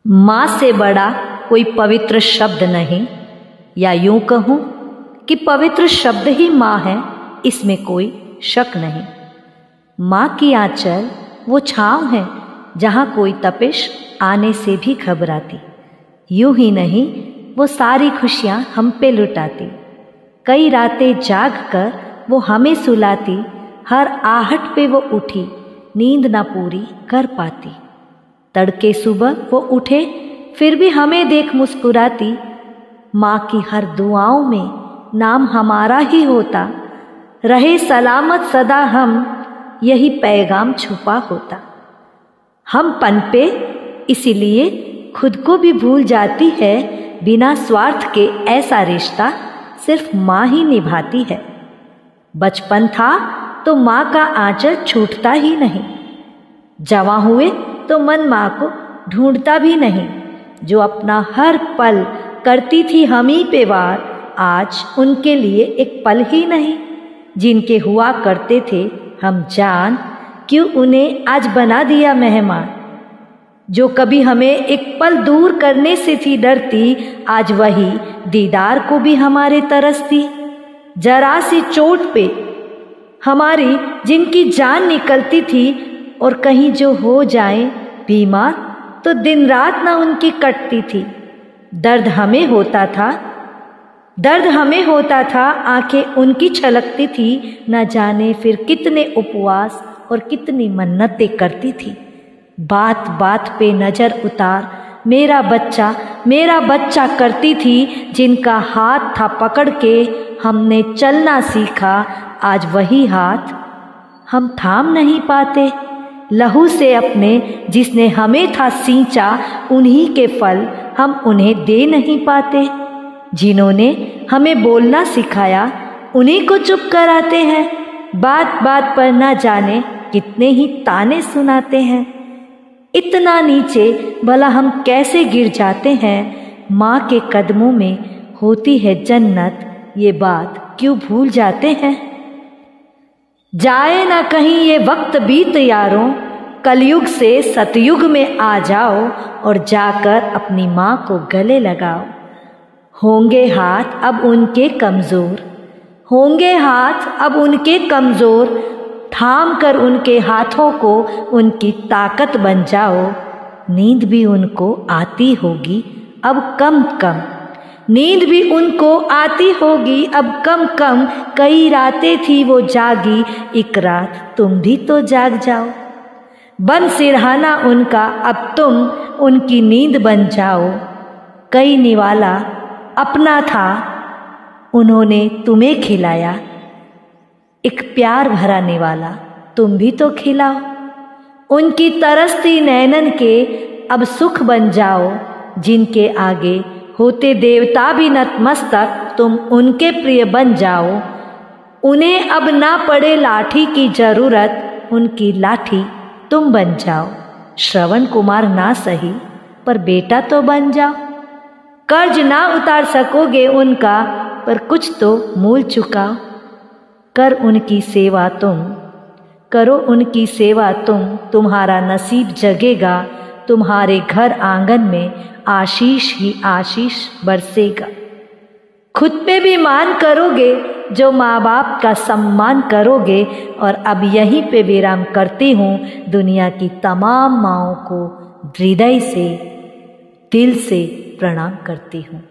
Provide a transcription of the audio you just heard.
माँ से बड़ा कोई पवित्र शब्द नहीं, या यूं कहूँ कि पवित्र शब्द ही माँ है, इसमें कोई शक नहीं। माँ की आंचल वो छाँव है जहाँ कोई तपिश आने से भी घबराती। यूं ही नहीं, वो सारी खुशियाँ हम पे लुटाती। कई रातें जाग कर वो हमें सुलाती, हर आहट पे वो उठी, नींद ना पूरी कर पाती। तड़के सुबह वो उठे, फिर भी हमें देख मुस्कुराती। माँ की हर दुआओं में नाम हमारा ही होता, रहे सलामत सदा हम, यही पैगाम छुपा होता। हम पनपे इसीलिए खुद को भी भूल जाती है, बिना स्वार्थ के ऐसा रिश्ता सिर्फ माँ ही निभाती है। बचपन था तो माँ का आंचल छूटता ही नहीं, जवां हुए तो मन माँ को ढूंढता भी नहीं। जो अपना हर पल करती थी हम ही पे वार, आज उनके लिए एक पल ही नहीं। जिनके हुआ करते थे हम जान, क्यों उन्हें आज बना दिया मेहमान। जो कभी हमें एक पल दूर करने से थी डरती, आज वही दीदार को भी हमारे तरसती। जरा सी चोट पे हमारी जिनकी जान निकलती थी, और कहीं जो हो जाए बीमार तो दिन रात ना उनकी कटती थी। दर्द हमें होता था, आंखें उनकी छलकती थी। न जाने फिर कितने उपवास और कितनी मन्नतें करती थी। बात बात पे नजर उतार, मेरा बच्चा करती थी। जिनका हाथ था पकड़ के हमने चलना सीखा, आज वही हाथ हम थाम नहीं पाते। लहू से अपने जिसने हमें था सींचा, उन्हीं के फल हम उन्हें दे नहीं पाते। जिन्होंने हमें बोलना सिखाया, उन्हीं को चुप कराते हैं। बात बात पर न जाने कितने ही ताने सुनाते हैं। इतना नीचे भला हम कैसे गिर जाते हैं। माँ के कदमों में होती है जन्नत, ये बात क्यों भूल जाते हैं। जाए ना कहीं ये वक्त बीत यारों, कलयुग से सतयुग में आ जाओ, और जाकर अपनी माँ को गले लगाओ। होंगे हाथ अब उनके कमज़ोर, थाम कर उनके हाथों को उनकी ताकत बन जाओ। नींद भी उनको आती होगी अब कम कम, कई रातें थी वो जागी, एक रात तुम भी तो जाग जाओ। बन सिरहाना उनका अब तुम उनकी नींद बन जाओ। कई निवाला अपना था उन्होंने तुम्हें खिलाया, एक प्यार भरा निवाला तुम भी तो खिलाओ। उनकी तरसती नैनन के अब सुख बन जाओ। जिनके आगे होते देवता भी नतमस्तक, तुम उनके प्रिय बन जाओ। उन्हें अब ना पड़े लाठी की जरूरत, उनकी लाठी तुम बन जाओ। श्रवण कुमार ना सही पर बेटा तो बन जाओ। कर्ज ना उतार सकोगे उनका, पर कुछ तो मूल चुकाओ। करो उनकी सेवा तुम, तुम्हारा नसीब जगेगा। तुम्हारे घर आंगन में आशीष ही आशीष बरसेगा। खुद पे भी मान करोगे जो माँ बाप का सम्मान करोगे। और अब यहीं पे विराम करती हूँ। दुनिया की तमाम माँओं को हृदय से, दिल से प्रणाम करती हूँ।